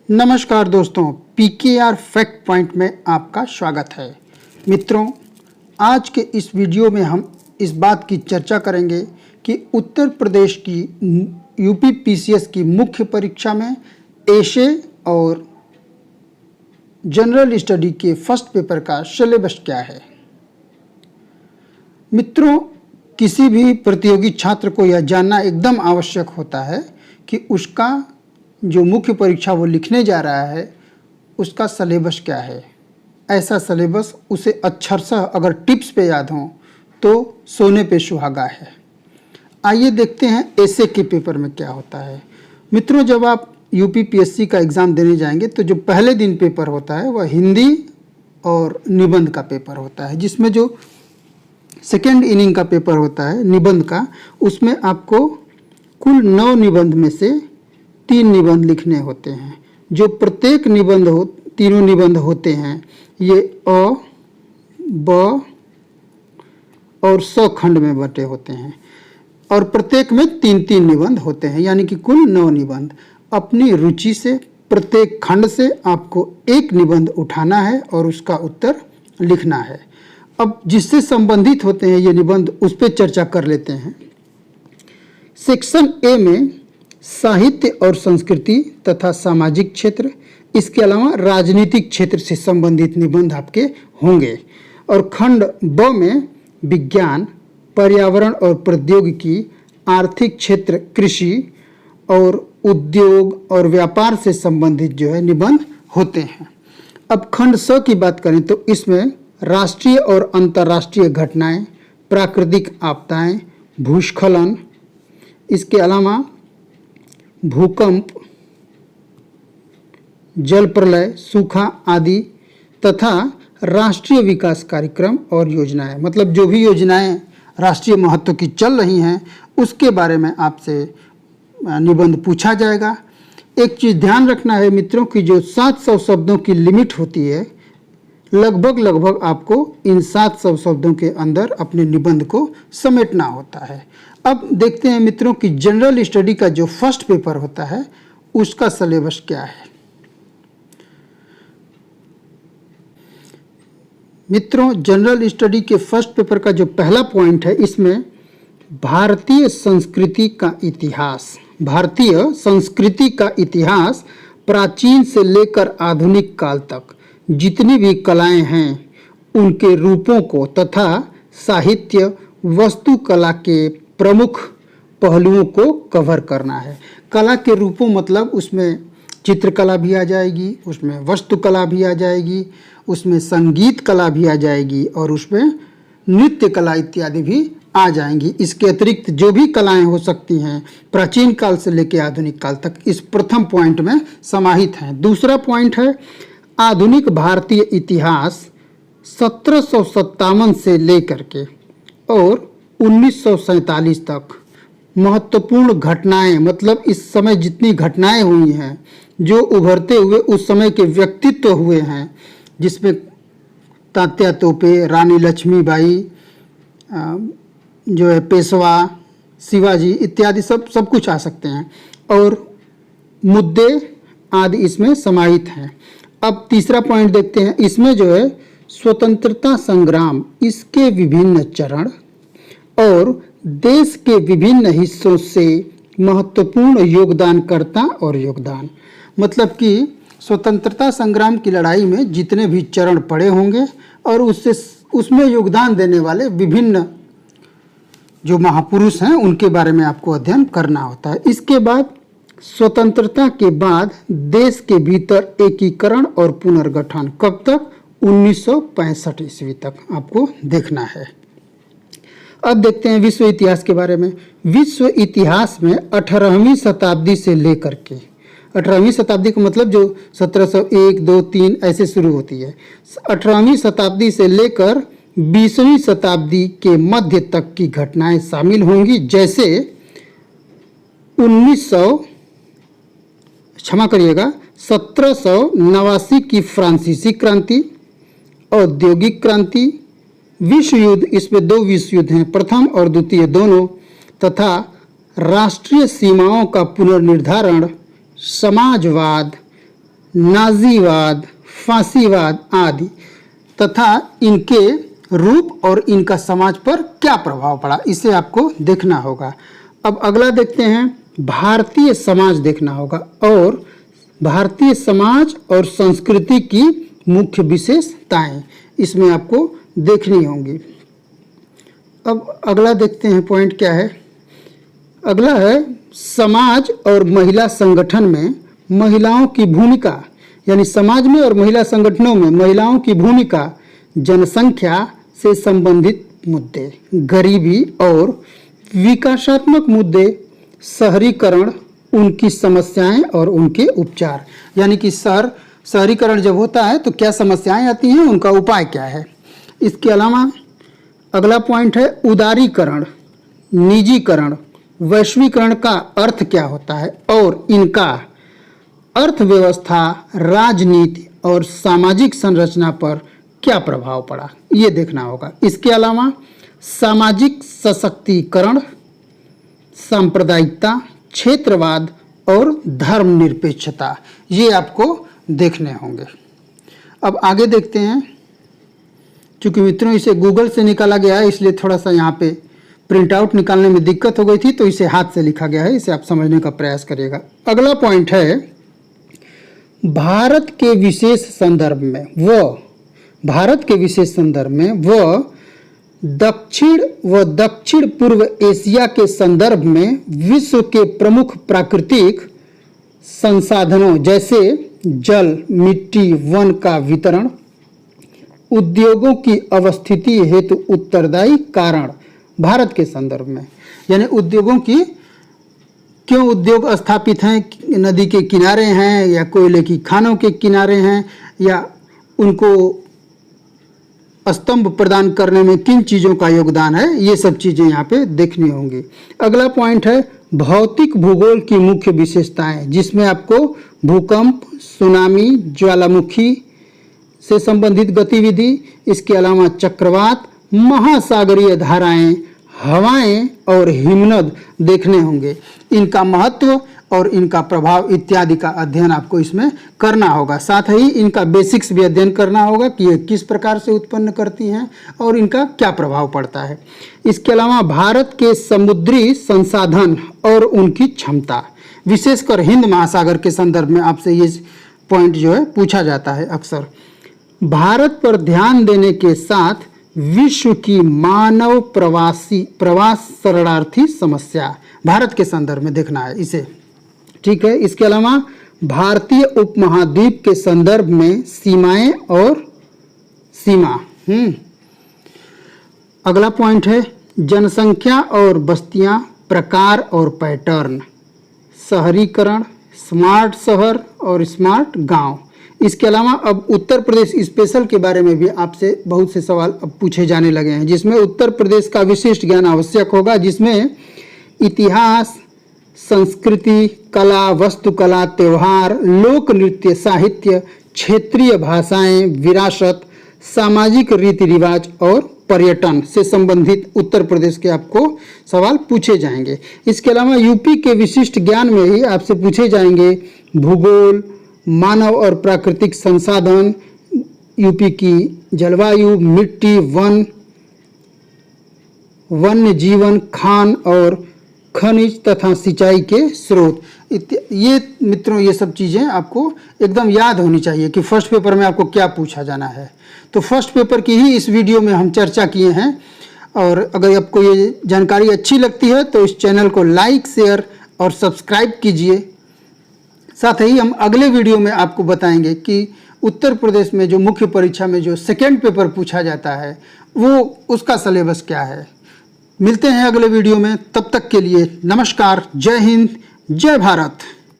नमस्कार दोस्तों, PKR fact point में आपका स्वागत है। मित्रों, आज के इस वीडियो में हम इस बात की चर्चा करेंगे कि उत्तर प्रदेश की यूपी पीसीएस की मुख्य परीक्षा में एशे और जनरल स्टडी के फर्स्ट पेपर का सिलेबस क्या है। मित्रों, किसी भी प्रतियोगी छात्र को यह जानना एकदम आवश्यक होता है कि उसका जो मुख्य परीक्षा वो लिखने जा रहा है उसका सिलेबस क्या है। ऐसा सिलेबस उसे अक्षरशः अगर टिप्स पे याद हो तो सोने पे सुहागा है। आइए देखते हैं एशे के पेपर में क्या होता है। मित्रों, जब आप यूपीपीएससी का एग्ज़ाम देने जाएंगे तो जो पहले दिन पेपर होता है वह हिंदी और निबंध का पेपर होता है, जिसमें जो सेकेंड इनिंग का पेपर होता है निबंध का, उसमें आपको कुल 9 निबंध में से 3 निबंध लिखने होते हैं। जो प्रत्येक निबंध तीनों निबंध होते हैं ये अ, ब और स खंड में बटे होते हैं और प्रत्येक में 3-3 निबंध होते हैं, यानी कि कुल 9 निबंध। अपनी रुचि से प्रत्येक खंड से आपको एक निबंध उठाना है और उसका उत्तर लिखना है। अब जिससे संबंधित होते हैं ये निबंध, उस पर चर्चा कर लेते हैं। सेक्शन ए में साहित्य और संस्कृति तथा सामाजिक क्षेत्र, इसके अलावा राजनीतिक क्षेत्र से संबंधित निबंध आपके होंगे। और खंड ब में विज्ञान, पर्यावरण और प्रौद्योगिकी, आर्थिक क्षेत्र, कृषि और उद्योग और व्यापार से संबंधित जो है निबंध होते हैं। अब खंड स की बात करें तो इसमें राष्ट्रीय और अंतर्राष्ट्रीय घटनाएं, प्राकृतिक आपदाएं, भूस्खलन, इसके अलावा भूकंप, जल प्रलय, सूखा आदि तथा राष्ट्रीय विकास कार्यक्रम और योजनाएं, मतलब जो भी योजनाएं राष्ट्रीय महत्व की चल रही हैं उसके बारे में आपसे निबंध पूछा जाएगा। एक चीज़ ध्यान रखना है मित्रों कि जो 700 शब्दों की लिमिट होती है, लगभग आपको इन 700 शब्दों के अंदर अपने निबंध को समेटना होता है। अब देखते हैं मित्रों कि जनरल स्टडी का जो फर्स्ट पेपर होता है उसका सिलेबस क्या है। मित्रों, जनरल स्टडी के फर्स्ट पेपर का जो पहला पॉइंट है इसमें भारतीय संस्कृति का इतिहास, भारतीय संस्कृति का इतिहास प्राचीन से लेकर आधुनिक काल तक जितनी भी कलाएं हैं उनके रूपों को तथा साहित्य वस्तुकला के प्रमुख पहलुओं को कवर करना है। कला के रूपों मतलब उसमें चित्रकला भी आ जाएगी, उसमें वस्तुकला भी आ जाएगी, उसमें संगीत कला भी आ जाएगी और उसमें नृत्य कला इत्यादि भी आ जाएंगी। इसके अतिरिक्त जो भी कलाएं हो सकती हैं प्राचीन काल से लेकर आधुनिक काल तक इस प्रथम पॉइंट में समाहित हैं। दूसरा पॉइंट है आधुनिक भारतीय इतिहास 1757 से लेकर के और 1947 तक महत्वपूर्ण घटनाएं, मतलब इस समय जितनी घटनाएं हुई हैं, जो उभरते हुए उस समय के व्यक्तित्व हुए हैं, जिसमें तात्या तोपे, रानी लक्ष्मीबाई, जो है पेशवा, शिवाजी इत्यादि सब कुछ आ सकते हैं और मुद्दे आदि इसमें समाहित हैं। अब तीसरा पॉइंट देखते हैं। इसमें जो है स्वतंत्रता संग्राम, इसके विभिन्न चरण और देश के विभिन्न हिस्सों से महत्वपूर्ण योगदानकर्ता और योगदान, मतलब कि स्वतंत्रता संग्राम की लड़ाई में जितने भी चरण पड़े होंगे और उसमें योगदान देने वाले विभिन्न जो महापुरुष हैं उनके बारे में आपको अध्ययन करना होता है। इसके बाद स्वतंत्रता के बाद देश के भीतर एकीकरण और पुनर्गठन कब तक, 1965 ईस्वी तक आपको देखना है। अब देखते हैं विश्व इतिहास के बारे में। विश्व इतिहास में 18वीं शताब्दी से लेकर के, 18वीं शताब्दी का मतलब जो 1701, 2, 3 ऐसे शुरू होती है, 18वीं शताब्दी से लेकर 20वीं शताब्दी के मध्य तक की घटनाएं शामिल होंगी। जैसे 1789 की फ्रांसीसी क्रांति, औद्योगिक क्रांति, विश्व युद्ध, इसमें 2 विश्व युद्ध हैं, प्रथम और द्वितीय दोनों, तथा राष्ट्रीय सीमाओं का पुनर्निर्धारण, समाजवाद, नाजीवाद, फांसीवाद आदि तथा इनके रूप और इनका समाज पर क्या प्रभाव पड़ा, इसे आपको देखना होगा। अब अगला देखते हैं, भारतीय समाज देखना होगा और भारतीय समाज और संस्कृति की मुख्य विशेषताएं इसमें आपको देखनी होंगी। अब अगला देखते हैं पॉइंट क्या है। अगला है समाज और महिला संगठन में महिलाओं की भूमिका, यानी समाज में और महिला संगठनों में महिलाओं की भूमिका, जनसंख्या से संबंधित मुद्दे, गरीबी और विकासात्मक मुद्दे, शहरीकरण, उनकी समस्याएं और उनके उपचार, यानी कि शहरीकरण जब होता है तो क्या समस्याएं आती हैं, उनका उपाय क्या है। इसके अलावा अगला पॉइंट है उदारीकरण, निजीकरण, वैश्वीकरण का अर्थ क्या होता है और इनका अर्थव्यवस्था, राजनीति और सामाजिक संरचना पर क्या प्रभाव पड़ा, ये देखना होगा। इसके अलावा सामाजिक सशक्तिकरण, सांप्रदायिकता, क्षेत्रवाद और धर्मनिरपेक्षता, ये आपको देखने होंगे। अब आगे देखते हैं, चूँकि मित्रों इसे गूगल से निकाला गया है इसलिए थोड़ा सा यहाँ पे प्रिंट आउट निकालने में दिक्कत हो गई थी, तो इसे हाथ से लिखा गया है, इसे आप समझने का प्रयास करिएगा। अगला पॉइंट है भारत के विशेष संदर्भ में दक्षिण पूर्व एशिया के संदर्भ में विश्व के प्रमुख प्राकृतिक संसाधनों जैसे जल, मिट्टी, वन का वितरण, उद्योगों की अवस्थिति हेतु उत्तरदायी कारण भारत के संदर्भ में, यानी उद्योगों की क्यों उद्योग स्थापित हैं, नदी के किनारे हैं या कोयले की खानों के किनारे हैं, या उनको स्तंभ प्रदान करने में किन चीज़ों का योगदान है, ये सब चीज़ें यहाँ पे देखनी होंगी। अगला पॉइंट है भौतिक भूगोल की मुख्य विशेषताएं, जिसमें आपको भूकंप, सुनामी, ज्वालामुखी से संबंधित गतिविधि, इसके अलावा चक्रवात, महासागरीय धाराएं, हवाएं और हिमनद देखने होंगे। इनका महत्व और इनका प्रभाव इत्यादि का अध्ययन आपको इसमें करना होगा। साथ ही इनका बेसिक्स भी अध्ययन करना होगा कि ये किस प्रकार से उत्पन्न करती हैं और इनका क्या प्रभाव पड़ता है। इसके अलावा भारत के समुद्री संसाधन और उनकी क्षमता, विशेषकर हिंद महासागर के संदर्भ में आपसे ये पॉइंट जो है पूछा जाता है अक्सर। भारत पर ध्यान देने के साथ विश्व की मानव प्रवास शरणार्थी समस्या भारत के संदर्भ में देखना है इसे, ठीक है। इसके अलावा भारतीय उपमहाद्वीप के संदर्भ में सीमाएं और सीमा। अगला पॉइंट है जनसंख्या और बस्तियां, प्रकार और पैटर्न, शहरीकरण, स्मार्ट शहर और स्मार्ट गांव। इसके अलावा अब उत्तर प्रदेश स्पेशल के बारे में भी आपसे बहुत से सवाल अब पूछे जाने लगे हैं, जिसमें उत्तर प्रदेश का विशिष्ट ज्ञान आवश्यक होगा, जिसमें इतिहास, संस्कृति, कला, वास्तुकला, त्योहार, लोक नृत्य, साहित्य, क्षेत्रीय भाषाएं, विरासत, सामाजिक रीति रिवाज और पर्यटन से संबंधित उत्तर प्रदेश के आपको सवाल पूछे जाएंगे। इसके अलावा यूपी के विशिष्ट ज्ञान में ही आपसे पूछे जाएंगे भूगोल, मानव और प्राकृतिक संसाधन, यूपी की जलवायु, मिट्टी, वन्य जीवन, खान और खनिज तथा सिंचाई के स्रोत। ये मित्रों ये सब चीज़ें आपको एकदम याद होनी चाहिए कि फर्स्ट पेपर में आपको क्या पूछा जाना है। तो फर्स्ट पेपर की ही इस वीडियो में हम चर्चा किए हैं, और अगर आपको ये जानकारी अच्छी लगती है तो इस चैनल को लाइक, शेयर और सब्सक्राइब कीजिए। साथ ही हम अगले वीडियो में आपको बताएंगे कि उत्तर प्रदेश में जो मुख्य परीक्षा में जो सेकेंड पेपर पूछा जाता है वो उसका सिलेबस क्या है। मिलते हैं अगले वीडियो में, तब तक के लिए नमस्कार, जय हिंद, जय भारत।